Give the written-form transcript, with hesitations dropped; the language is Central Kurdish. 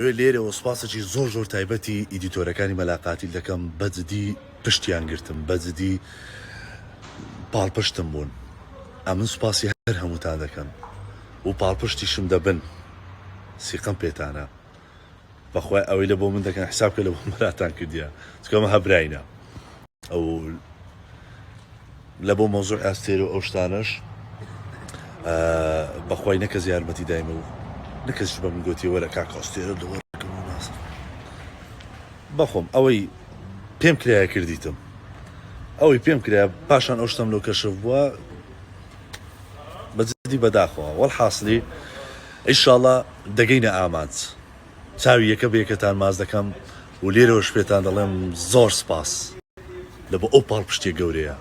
لێرەوە سوپاسێکی زۆر تایبەتی ئیدیتۆرەکانی مەلاقاتی دەکەم بەجددی پشتیان گرتم بەجددی پاڵپشتم بوون ئەمن سوپاسی هەر هەمووتان دەکەم و پاڵپشتیشم دەبن سیقم پێتانە بەخوای ئەوەی لە بۆ من دەکەن حسابکە لە بۆ مەراتان کردیە چکەمە هەبراینە ئەو لە بۆ مۆزوع ئاستێر و ئەو شتانەش بەخوای نەکەس یارمەتی دایمە و نەکەس بە من گوتی وەرە کاک ئاستێرە دەوەڕەکەم و ناسم بەخۆم ئەوەی پێم کرایە کردیتم ئەوەی پێم کرایە پاشان ئەو شتم لەو کەشف بووە بەجددی بەداخەوە وەڵحاصلی ئینشاڵڵا دەگەینە ئامانج چاوی یەکە بەیەکەتان ماز دەکەم و لێرەوەش پێتان دەڵێم زۆر سپاس لە بۆ ئەو پاڵپشتێ گەورەیە